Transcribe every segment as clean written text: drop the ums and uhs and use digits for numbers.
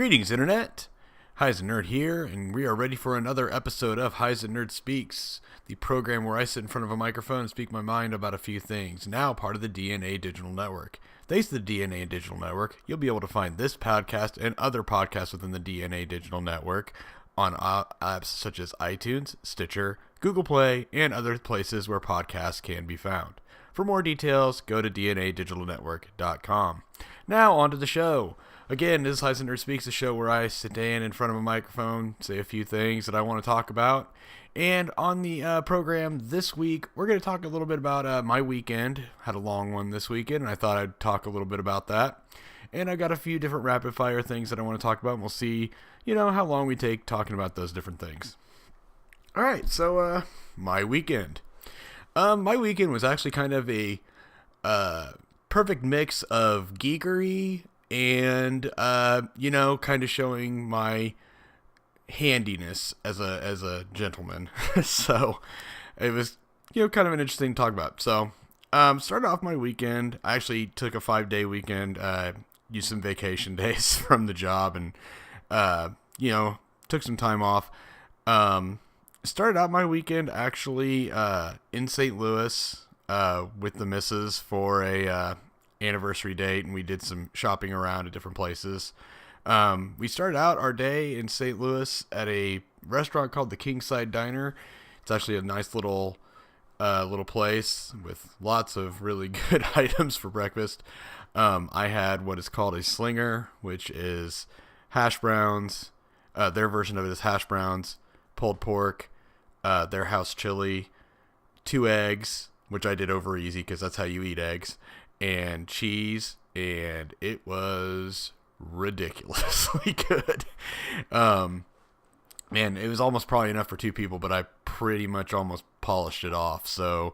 Greetings, Internet! HeiseNerd here, and we are ready for another episode of HeiseNerd Speaks, the program where I sit in front of a microphone and speak my mind about a few things, now part of the DNA Digital Network. Thanks to the DNA Digital Network, you'll be able to find this podcast and other podcasts within the DNA Digital Network on apps such as iTunes, Stitcher, Google Play, and other places where podcasts can be found. For more details, go to dnadigitalnetwork.com. Now, on to the show. Again, this is HeiseNerd Speaks, a show where I sit down in front of a microphone, say a few things that I want to talk about. And on the program this week, we're going to talk a little bit about my weekend. Had a long one this weekend, and I thought I'd talk a little bit about that. And I got a few different rapid-fire things that I want to talk about, and we'll see, how long we take talking about those different things. All right, so my weekend. My weekend was actually kind of a perfect mix of geekery and kind of showing my handiness as a gentleman. So it was kind of an interesting to talk about. So started off my weekend. I actually took a 5-day weekend, used some vacation days from the job, and took some time off. Started out my weekend actually in St. Louis with the missus for a anniversary date, and we did some shopping around at different places. We started out our day in St. Louis at a restaurant called the Kingside Diner. It's actually a nice little place with lots of really good items for breakfast. I had what is called a slinger, which is hash browns. Their version of it is hash browns, pulled pork, their house chili, 2 eggs, which I did over easy because that's how you eat eggs, and cheese, and it was ridiculously good. Man, it was almost probably enough for 2 people, but I pretty much almost polished it off, so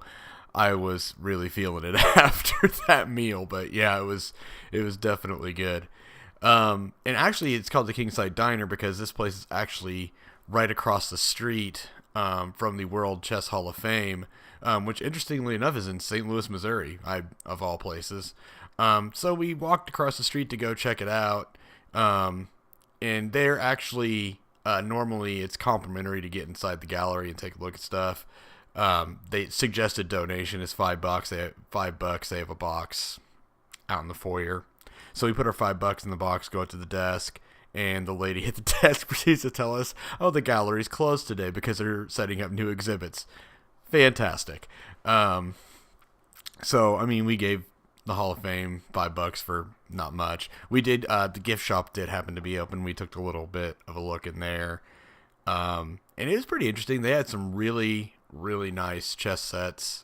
I was really feeling it after that meal. But yeah, it was definitely good. And actually, it's called the Kingside Diner because this place is actually right across the street from the World Chess Hall of Fame, which interestingly enough is in St. Louis, Missouri, of all places. So we walked across the street to go check it out, and they're actually normally it's complimentary to get inside the gallery and take a look at stuff. They suggested donation is $5. They have $5. They have a box out in the foyer, so we put our $5 in the box, go up to the desk. And the lady at the desk proceeds to tell us, oh, the gallery's closed today because they're setting up new exhibits. Fantastic. So, I mean, we gave the Hall of Fame $5 for not much. We did, the gift shop did happen to be open. We took a little bit of a look in there. And it was pretty interesting. They had some really, really nice chess sets.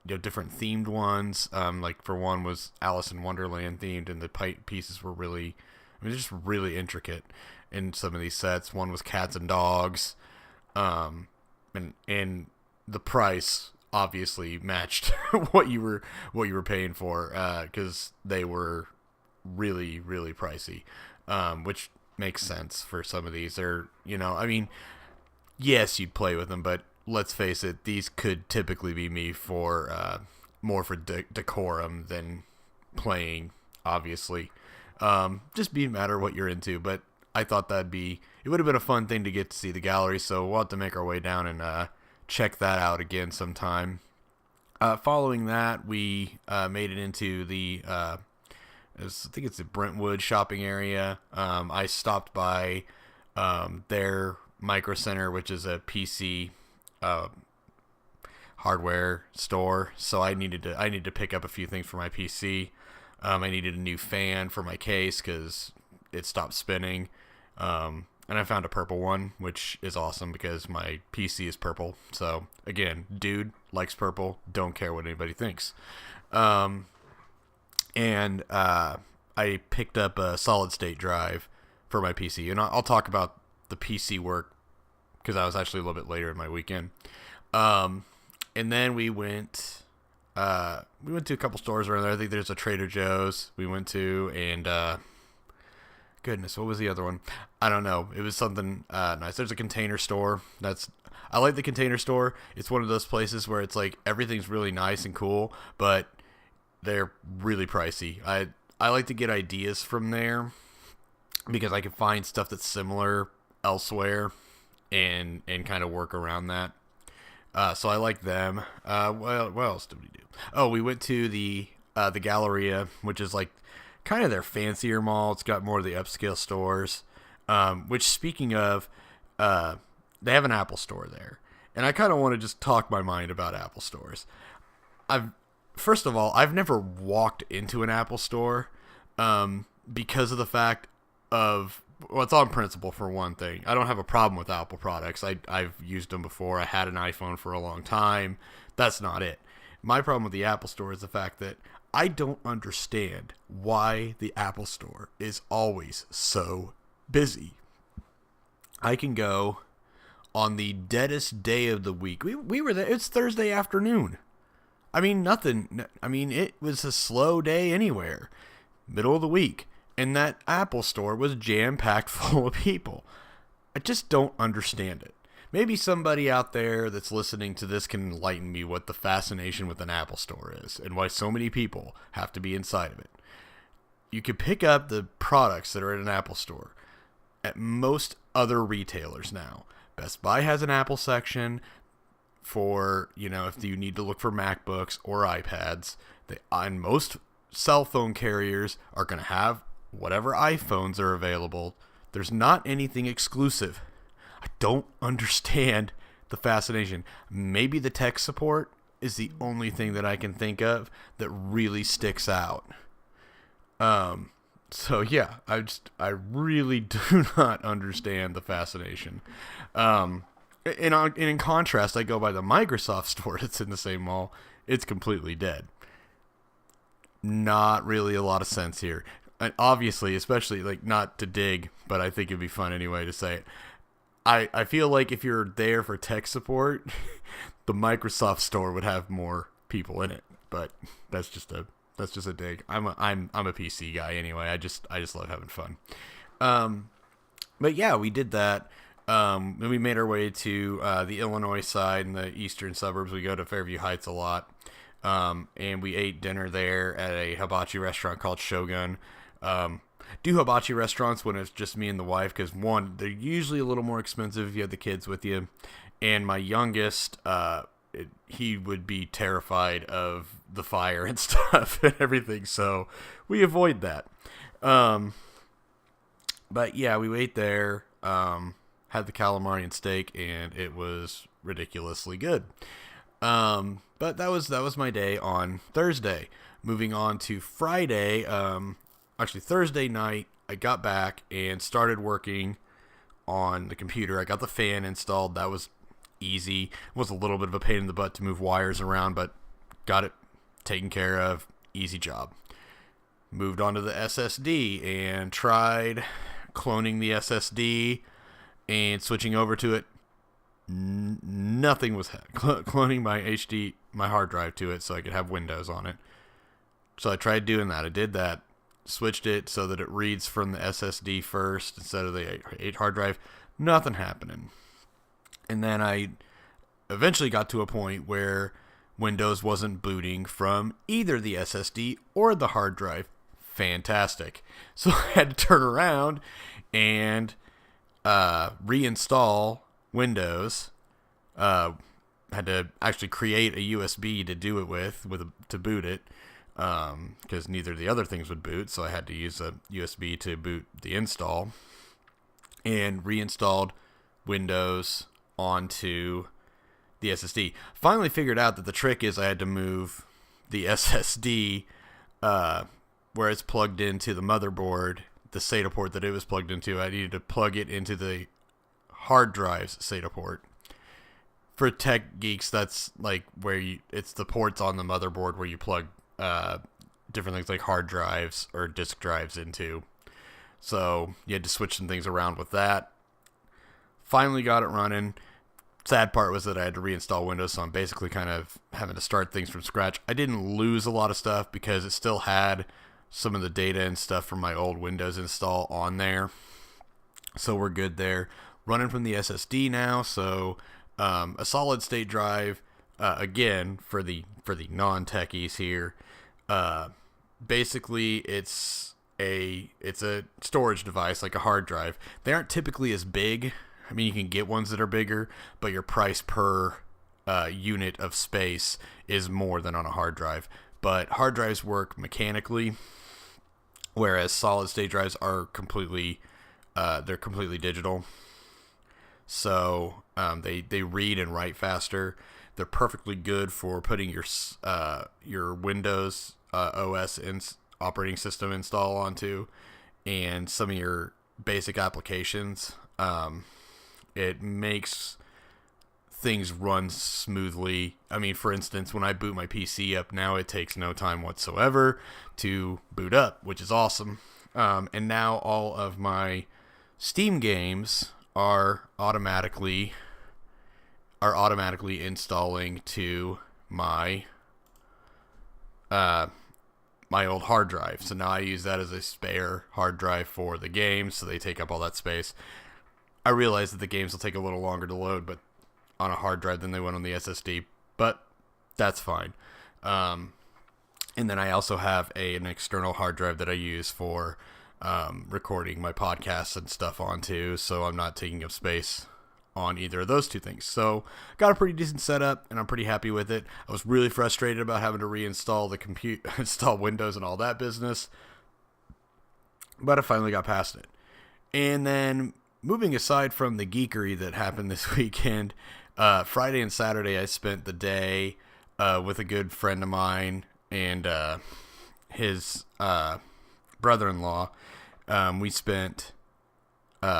Different themed ones. Like for one was Alice in Wonderland themed, and the pieces were really... just really intricate in some of these sets. One was cats and dogs, and the price obviously matched what you were paying for, because they were really, really pricey, which makes sense for some of these. They're yes, you'd play with them, but let's face it, these could typically be me for more for decorum than playing, obviously. Just be a matter of what you're into, but I thought it would have been a fun thing to get to see the gallery, so we'll have to make our way down and check that out again sometime. Following that, we made it into I think it's the Brentwood shopping area. I stopped by their Micro Center, which is a PC hardware store, so I needed to pick up a few things for my PC. I needed a new fan for my case because it stopped spinning. And I found a purple one, which is awesome because my PC is purple. So, again, dude likes purple. Don't care what anybody thinks. And I picked up a solid-state drive for my PC. And I'll talk about the PC work because I was actually a little bit later in my weekend. And then we went to a couple stores around there. I think there's a Trader Joe's we went to, and goodness, what was the other one? I don't know. It was something nice. There's a Container Store. I like the Container Store. It's one of those places where it's like everything's really nice and cool, but they're really pricey. I like to get ideas from there because I can find stuff that's similar elsewhere and kind of work around that. So I like them. Well, what else did we do? Oh, we went to the Galleria, which is like kind of their fancier mall. It's got more of the upscale stores. Which, speaking of, they have an Apple store there, and I kind of want to just talk my mind about Apple stores. First of all, I've never walked into an Apple store, because of the fact of, well, it's on principle for one thing. I don't have a problem with Apple products. I've used them before. I had an iPhone for a long time. That's not it. My problem with the Apple store is the fact that I don't understand why the Apple store is always so busy. I can go on the deadest day of the week. We were there. It's Thursday afternoon. I mean, nothing. I mean, it was a slow day anywhere. Middle of the week. And that Apple store was jam-packed full of people. I just don't understand it. Maybe somebody out there that's listening to this can enlighten me what the fascination with an Apple store is and why so many people have to be inside of it. You can pick up the products that are in an Apple store at most other retailers now. Best Buy has an Apple section for, if you need to look for MacBooks or iPads. And most cell phone carriers are going to have whatever iPhones are available. There's not anything exclusive. I don't understand the fascination. Maybe the tech support is the only thing that I can think of that really sticks out. So yeah, I really do not understand the fascination. And in contrast, I go by the Microsoft store that's in the same mall. It's completely dead. Not really a lot of sense here. And obviously, especially, like, not to dig, but I think it'd be fun anyway to say it. I feel like if you're there for tech support, the Microsoft store would have more people in it. But that's just a dig. I'm a PC guy anyway. I just love having fun. But yeah, we did that. And we made our way to the Illinois side and the eastern suburbs. We go to Fairview Heights a lot. And we ate dinner there at a hibachi restaurant called Shogun. Do hibachi restaurants when it's just me and the wife, because one, they're usually a little more expensive if you have the kids with you. And my youngest, he would be terrified of the fire and stuff and everything, so we avoid that. But yeah, we ate there, had the calamari and steak, and it was ridiculously good. But that was my day on Thursday. Moving on to Friday, actually Thursday night, I got back and started working on the computer. I got the fan installed. That was easy. It was a little bit of a pain in the butt to move wires around, but got it taken care of. Easy job. Moved on to the SSD and tried cloning the SSD and switching over to it. Nothing was cloning my hard drive to it so I could have Windows on it. So I tried doing that. I did that. Switched it so that it reads from the SSD first instead of the 8 hard drive. Nothing happening. And then I eventually got to a point where Windows wasn't booting from either the SSD or the hard drive. Fantastic. So I had to turn around and reinstall Windows. Had to actually create a USB to do it to boot it, because neither of the other things would boot, so I had to use a USB to boot the install, and reinstalled Windows onto the SSD. Finally figured out that the trick is I had to move the SSD where it's plugged into the motherboard, the SATA port that it was plugged into. I needed to plug it into the hard drive's SATA port. For tech geeks, that's like where it's the ports on the motherboard where you plug different things like hard drives or disk drives into. So you had to switch some things around with that. Finally got it running. Sad part was that I had to reinstall Windows, so I'm basically kind of having to start things from scratch. I didn't lose a lot of stuff because it still had some of the data and stuff from my old Windows install on there. So we're good there. Running from the SSD now, so a solid state drive, again, for the non-techies here. Basically, it's it's a storage device like a hard drive. They aren't typically as big. I mean, you can get ones that are bigger, but your price per unit of space is more than on a hard drive. But hard drives work mechanically, whereas solid state drives are completely digital. So they read and write faster. They're perfectly good for putting your Windows OS operating system install onto, and some of your basic applications. It makes things run smoothly. I mean, for instance, when I boot my PC up now, it takes no time whatsoever to boot up, which is awesome. And now all of my Steam games are automatically installing to my my old hard drive. So now I use that as a spare hard drive for the games, so they take up all that space. I realize that the games will take a little longer to load, but on a hard drive than they would on the SSD, but that's fine. And then I also have an external hard drive that I use for recording my podcasts and stuff onto, so I'm not taking up space on either of those two things. So got a pretty decent setup, and I'm pretty happy with it. I was really frustrated about having to reinstall the install Windows and all that business, but I finally got past it. And then moving aside from the geekery that happened this weekend, Friday and Saturday I spent the day with a good friend of mine and his brother-in-law. We spent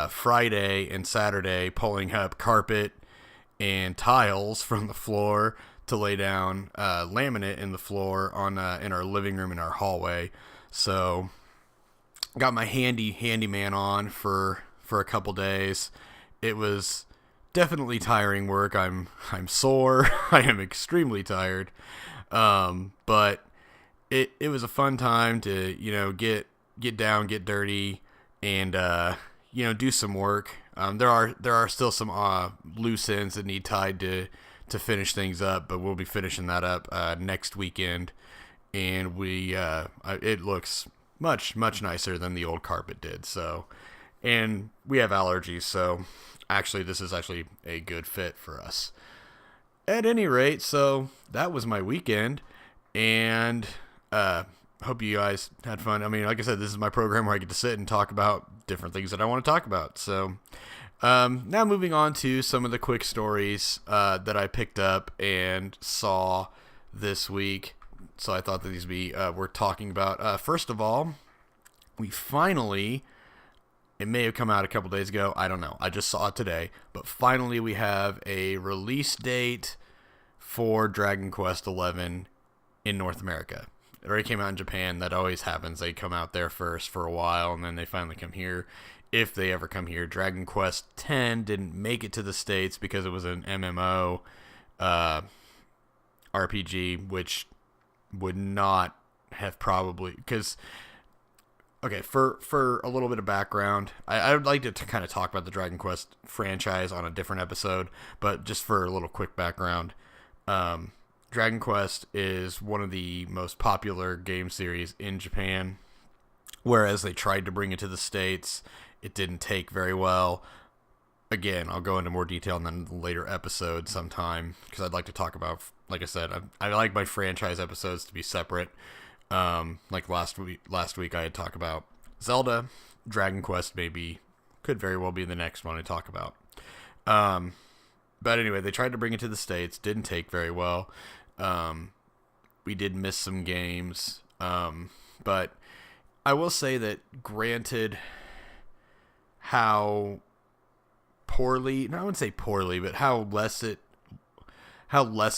Friday and Saturday pulling up carpet and tiles from the floor to lay down laminate in the floor on in our living room in our hallway. So got my handyman on for a couple days. It was definitely tiring work. I'm sore. I am extremely tired. But it was a fun time to get down, get dirty, and do some work. There are still some loose ends that need tied to finish things up, but we'll be finishing that up next weekend, and it looks much nicer than the old carpet did. So, and we have allergies, so this is actually a good fit for us. At any rate, so that was my weekend, and hope you guys had fun. I mean, like I said, this is my program where I get to sit and talk about different things that I want to talk about. So now moving on to some of the quick stories that I picked up and saw this week. So I thought that these would be worth talking about. First of all, we finally, it may have come out a couple days ago, I don't know, I just saw it today, but finally we have a release date for Dragon Quest XI in North America. It already came out in Japan. That always happens. They come out there first for a while, and then they finally come here, if they ever come here. Dragon Quest X didn't make it to the States because it was an MMO RPG, which would not have probably... Because, okay, for a little bit of background, I would like to kind of talk about the Dragon Quest franchise on a different episode, but just for a little quick background, Dragon Quest is one of the most popular game series in Japan, whereas they tried to bring it to the States. It didn't take very well. Again, I'll go into more detail in a later episode sometime, because I'd like to talk about, like I said, I like my franchise episodes to be separate. Like last week I had talked about Zelda. Dragon Quest could very well be the next one I talk about. But anyway, they tried to bring it to the States. Didn't take very well. We did miss some games. But I will say that, granted how poorly, no, I wouldn't say poorly, but how less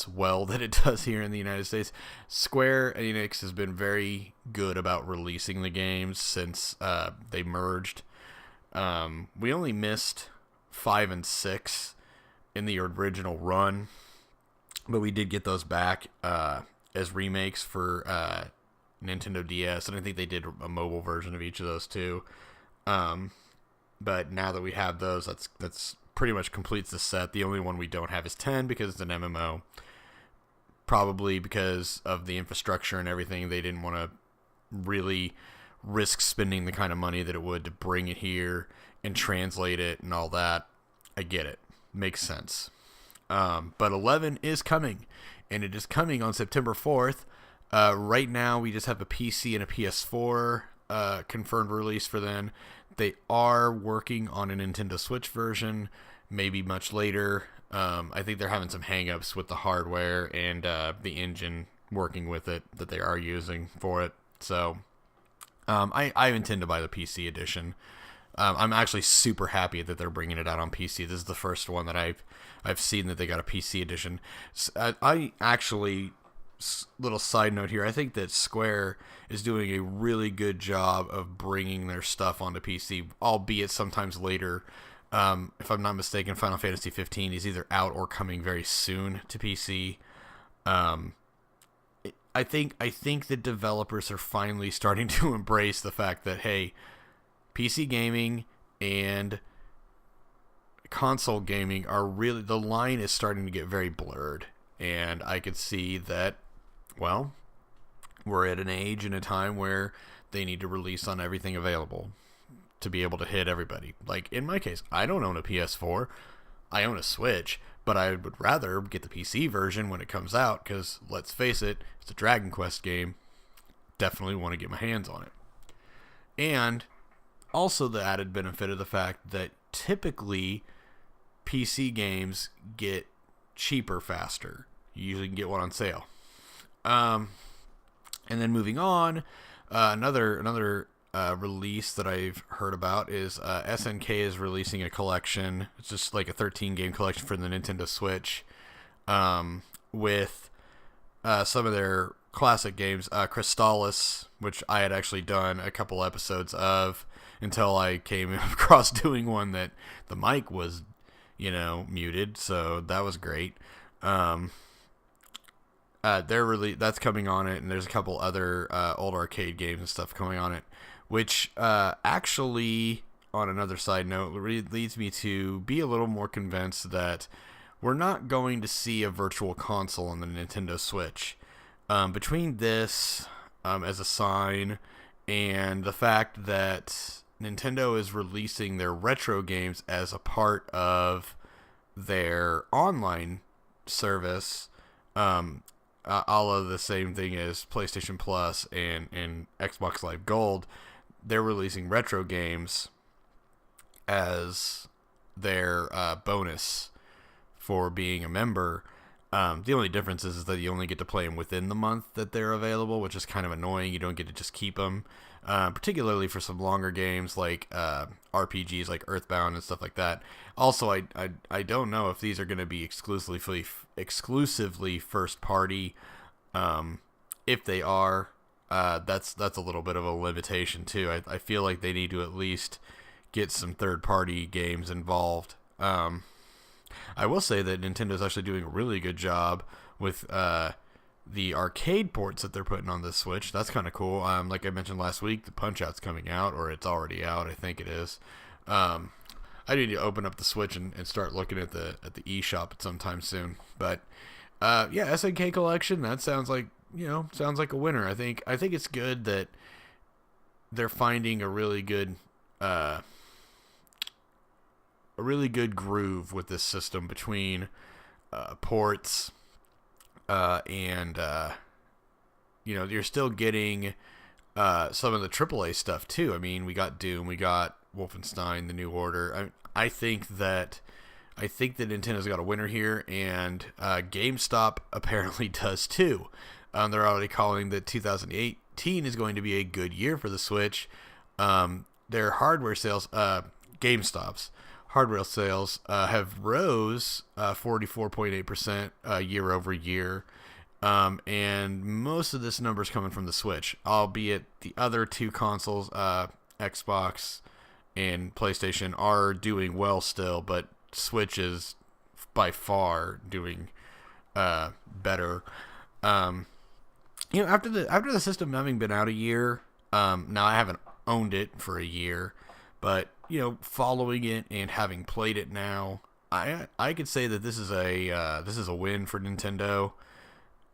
well that it does here in the United States, Square Enix has been very good about releasing the games since they merged. We only missed 5 and 6 in the original run, but we did get those back as remakes for Nintendo DS, and I think they did a mobile version of each of those too. But now that we have those, that's pretty much completes the set. The only one we don't have is 10 because it's an MMO. Probably because of the infrastructure and everything, they didn't want to really risk spending the kind of money that it would to bring it here and translate it and all that. I get it. Makes sense. But 11 is coming, and it is coming on September 4th. Right now, we just have a PC and a PS4 confirmed release for then. They are working on a Nintendo Switch version, maybe much later. I think they're having some hangups with the hardware and the engine working with it that they are using for it. So I intend to buy the PC edition. I'm actually super happy that they're bringing it out on PC. This is the first one that I've seen that they got a PC edition. I actually, little side note here, I think that Square is doing a really good job of bringing their stuff onto PC, albeit sometimes later. If I'm not mistaken, Final Fantasy 15 is either out or coming very soon to PC. I think the developers are finally starting to embrace the fact that, hey, PC gaming and console gaming are really, the line is starting to get very blurred. And I could see that, well, we're at an age and a time where they need to release on everything available to be able to hit everybody. Like in my case, I don't own a PS4. I own a Switch, but I would rather get the PC version when it comes out because, let's face it, it's a Dragon Quest game. Definitely want to get my hands on it. And also the added benefit of the fact that typically PC games get cheaper faster. You usually can get one on sale. And then moving on, another release that I've heard about is SNK is releasing a collection. It's just like a 13-game collection for the Nintendo Switch with some of their classic games. Crystalis, which I had actually done a couple episodes of until I came across doing one that the mic was, muted, so that was great. That's coming on it, and there's a couple other old arcade games and stuff coming on it, which actually, on another side note, leads me to be a little more convinced that we're not going to see a virtual console on the Nintendo Switch. Between this as a sign and the fact that Nintendo is releasing their retro games as a part of their online service, a la the same thing as PlayStation Plus and Xbox Live Gold, they're releasing retro games as their bonus for being a member. The only difference is that you only get to play them within the month that they're available, which is kind of annoying. You don't get to just keep them, particularly for some longer games like RPGs like Earthbound and stuff like that. Also, I don't know if these are going to be exclusively first party. If they are, that's a little bit of a limitation too. I feel like they need to at least get some third party games involved. I will say that Nintendo's actually doing a really good job with the arcade ports that they're putting on the Switch. That's kind of cool. Like I mentioned last week, the Punch-Out's coming out, or it's already out, I think it is. I need to open up the Switch and start looking at the eShop at sometime soon. But yeah, SNK Collection, that sounds like a winner. I think it's good that they're finding a really good groove with this system between ports and you're still getting some of the AAA stuff too. I mean, we got Doom, we got Wolfenstein: The New Order. I think that Nintendo's got a winner here, and GameStop apparently does too. They're already calling that 2018 is going to be a good year for the Switch. Their hardware sales, GameStop's hardware sales have rose 44.8% year over year. And most of this number is coming from the Switch, albeit the other two consoles, Xbox and PlayStation, are doing well still, but Switch is by far doing better. After the system having been out a year, now I haven't owned it for a year, but following it and having played it now, I could say that this is a win for Nintendo.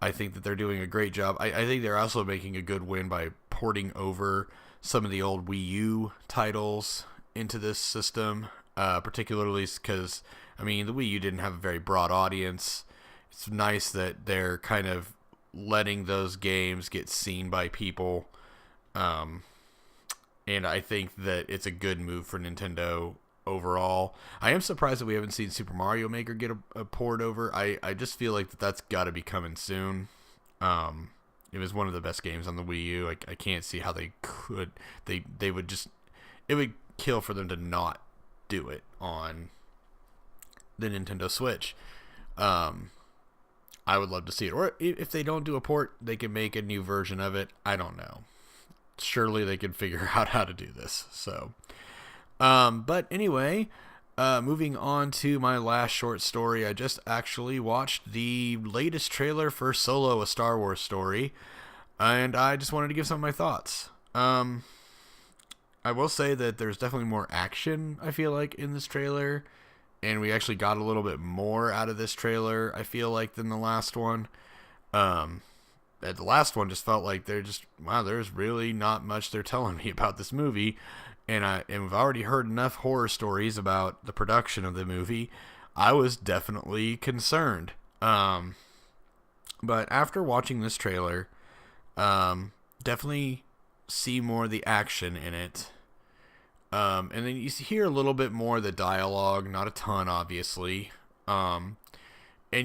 I think that they're doing a great job. I think they're also making a good win by porting over some of the old Wii U titles into this system, particularly because, I mean, the Wii U didn't have a very broad audience. It's nice that they're kind of letting those games get seen by people. And I think that it's a good move for Nintendo overall. I am surprised that we haven't seen Super Mario Maker get a port over. I just feel like that's got to be coming soon. It was one of the best games on the Wii U. I can't see how they could. They would just... It would kill for them to not do it on the Nintendo Switch. I would love to see it. Or if they don't do a port, they can make a new version of it. I don't know. Surely they could figure out how to do this. So, but anyway, moving on to my last short story. I just actually watched the latest trailer for Solo, a Star Wars story, and I just wanted to give some of my thoughts. I will say that there's definitely more action, I feel like, in this trailer, and we actually got a little bit more out of this trailer, I feel like, than the last one. The last one just felt like there's really not much they're telling me about this movie, and we've already heard enough horror stories about the production of the movie. I was definitely concerned. But after watching this trailer, definitely see more of the action in it. And then you hear a little bit more of the dialogue, not a ton, obviously. And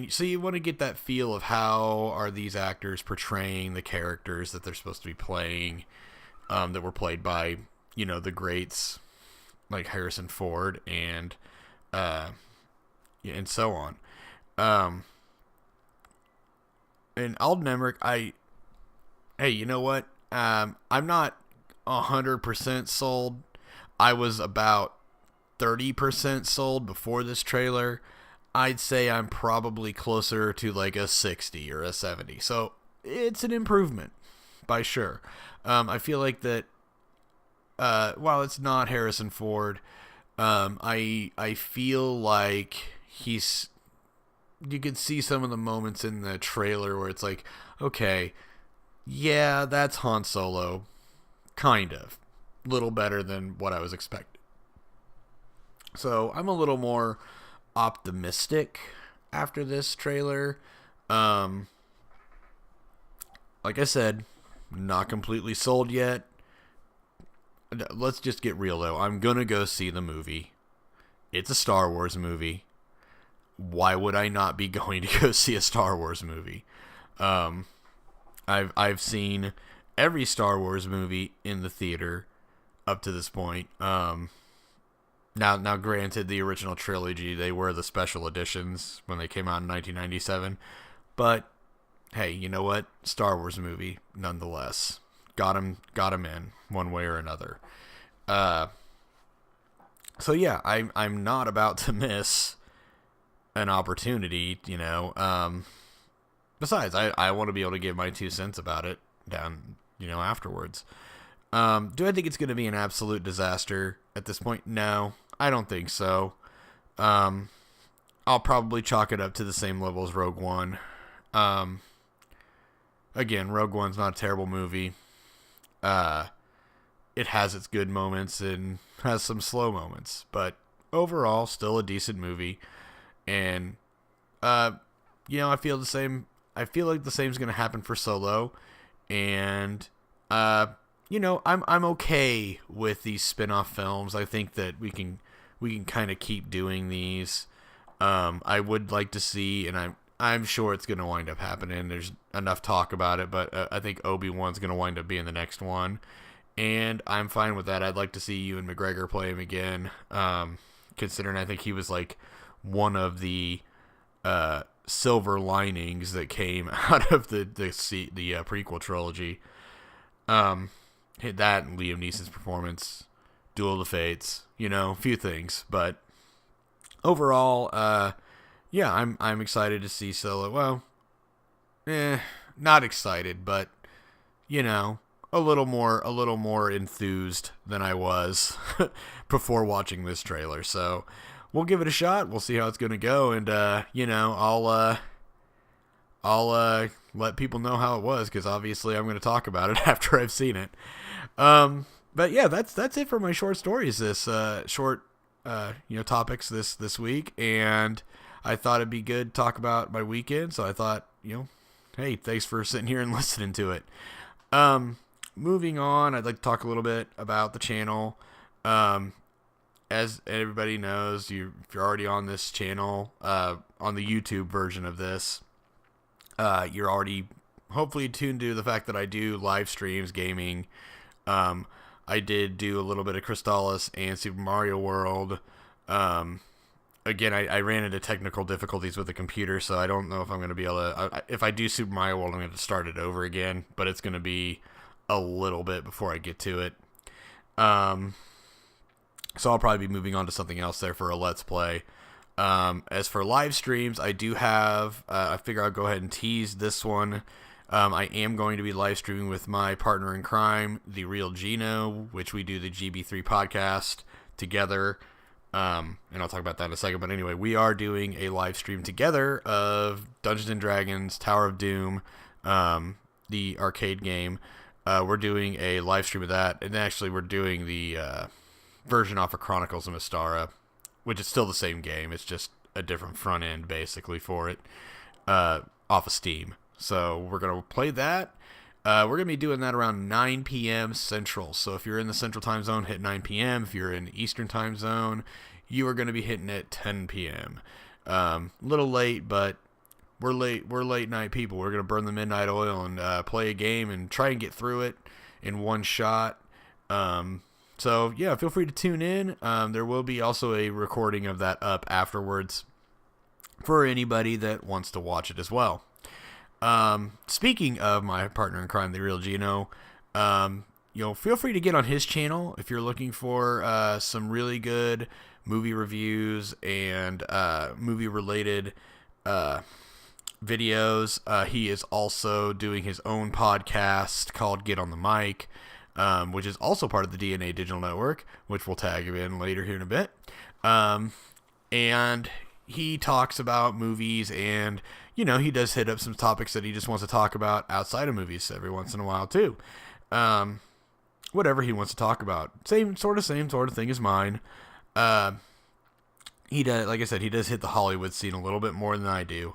so you want to get that feel of how are these actors portraying the characters that they're supposed to be playing, that were played by, the greats like Harrison Ford and so on. And Alden Ehrenreich, hey, you know what? I'm not 100% sold. I was about 30% sold before this trailer. I'd say I'm probably closer to like a 60 or a 70. So it's an improvement, by sure. I feel like that, while it's not Harrison Ford, I feel like you can see some of the moments in the trailer where it's like, okay, yeah, that's Han Solo. Kind of. Little better than what I was expecting. So I'm a little more optimistic after this trailer. Like I said, not completely sold yet. Let's just get real though. I'm gonna go see the movie. It's a Star Wars movie. Why would I not be going to go see a Star Wars movie? I've seen every Star Wars movie in the theater up to this point. Now, granted, the original trilogy, they were the special editions when they came out in 1997. But, hey, you know what? Star Wars movie, nonetheless. Got him in, one way or another. So, yeah, I'm not about to miss an opportunity, Besides, I want to be able to give my 2 cents about it down, afterwards. Do I think it's going to be an absolute disaster at this point? No, I don't think so. I'll probably chalk it up to the same level as Rogue One. Again, Rogue One's not a terrible movie. It has its good moments and has some slow moments, but overall, still a decent movie. And, I feel the same. I feel like the same's going to happen for Solo. And, I'm okay with these spin-off films. I think that we can kind of keep doing these. I would like to see, and I'm sure it's going to wind up happening. There's enough talk about it, but I think Obi-Wan's going to wind up being the next one. And I'm fine with that. I'd like to see Ewan McGregor play him again, considering I think he was like one of the silver linings that came out of the prequel trilogy. Hit that and Liam Neeson's performance, Duel of the Fates, a few things, but overall, I'm excited to see Solo. Well, not excited, but a little more enthused than I was before watching this trailer. So we'll give it a shot. We'll see how it's gonna go, and I'll let people know how it was, because obviously I'm going to talk about it after I've seen it. But yeah, that's it for my short stories. This short topics this week, and I thought it'd be good to talk about my weekend. So I thought, hey, thanks for sitting here and listening to it. Moving on, I'd like to talk a little bit about the channel. As everybody knows, if you're already on this channel, on the YouTube version of this, you're already hopefully tuned to the fact that I do live streams, gaming. I did do a little bit of Crystallis and Super Mario World. Again, I ran into technical difficulties with the computer, so I don't know if I'm going to be able to... if I do Super Mario World, I'm going to start it over again, but it's going to be a little bit before I get to it. So I'll probably be moving on to something else there for a Let's Play. As for live streams, I do have... I figure I'll go ahead and tease this one. I am going to be live streaming with my partner in crime, The Real Gino, which we do the GB3 podcast together. And I'll talk about that in a second. But anyway, we are doing a live stream together of Dungeons & Dragons, Tower of Doom, the arcade game. We're doing a live stream of that. And actually, we're doing the version off of Chronicles of Mystara, which is still the same game. It's just a different front end, basically, for it, off of Steam. So we're going to play that. We're going to be doing that around 9 p.m. Central. So if you're in the Central Time Zone, hit 9 p.m. If you're in the Eastern Time Zone, you are going to be hitting at 10 p.m. A little late, but we're late night people. We're going to burn the midnight oil and play a game and try and get through it in one shot. So yeah, feel free to tune in. There will be also a recording of that up afterwards for anybody that wants to watch it as well. Speaking of my partner in crime, The Real Gino, feel free to get on his channel if you're looking for some really good movie reviews and movie related videos. He is also doing his own podcast called Get on the Mic, which is also part of the DNA Digital Network, which we'll tag in later here in a bit. And he talks about movies, and he does hit up some topics that he just wants to talk about outside of movies every once in a while too. Whatever he wants to talk about, same sort of thing as mine. He does, like I said, he does hit the Hollywood scene a little bit more than I do.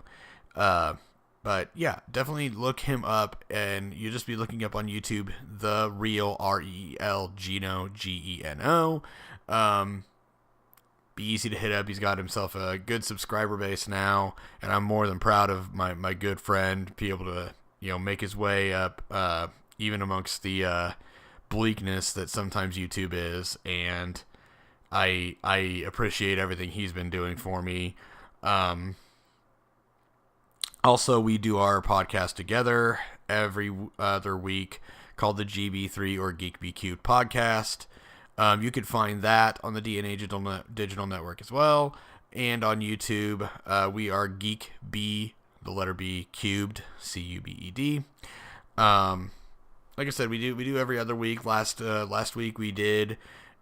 But yeah, definitely look him up, and you'll just be looking up on YouTube, The Real REL Gino, Geno. Be easy to hit up. He's got himself a good subscriber base now, and I'm more than proud of my good friend be able to make his way up, even amongst the bleakness that sometimes YouTube is. And I appreciate everything he's been doing for me. Also, we do our podcast together every other week called the GB3 or Geek Be Cute podcast. You can find that on the DNA Digital Network as well, and on YouTube. We are Geek B, the letter B cubed, CUBED. Like I said, we do every other week. Last week we did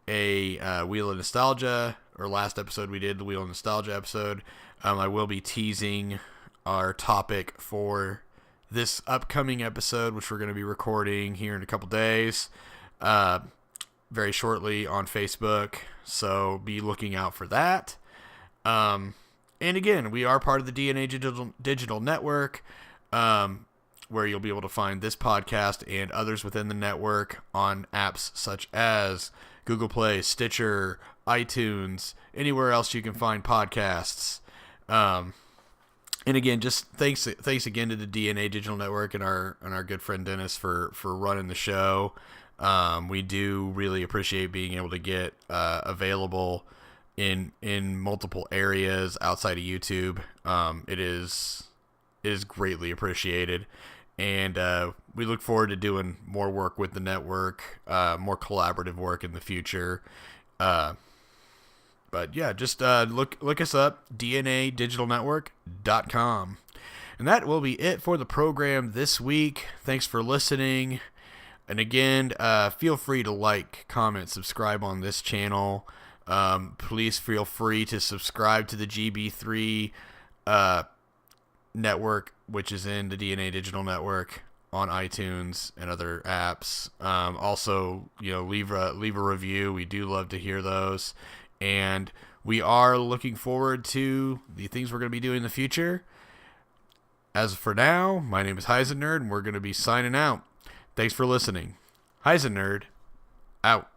a Wheel of Nostalgia, or last episode we did the Wheel of Nostalgia episode. I will be teasing our topic for this upcoming episode, which we're going to be recording here in a couple days. Very shortly on Facebook, so be looking out for that. And again, we are part of the DNA Digital Network, where you'll be able to find this podcast and others within the network on apps such as Google Play, Stitcher, iTunes, anywhere else you can find podcasts. And again, just thanks again to the DNA Digital Network and our good friend Dennis for running the show. We do really appreciate being able to get available in multiple areas outside of YouTube. It is greatly appreciated, and we look forward to doing more work with the network, more collaborative work in the future. But yeah, just look us up, DNADigitalNetwork.com. And that will be it for the program this week. Thanks for listening. And again, feel free to like, comment, subscribe on this channel. Please feel free to subscribe to the GB3 network, which is in the DNA Digital Network. on iTunes and other apps. Also, leave a review. We do love to hear those, and we are looking forward to the things we're going to be doing in the future. As for now, my name is HeiseNerd, and we're going to be signing out. Thanks for listening. HeiseNerd, out.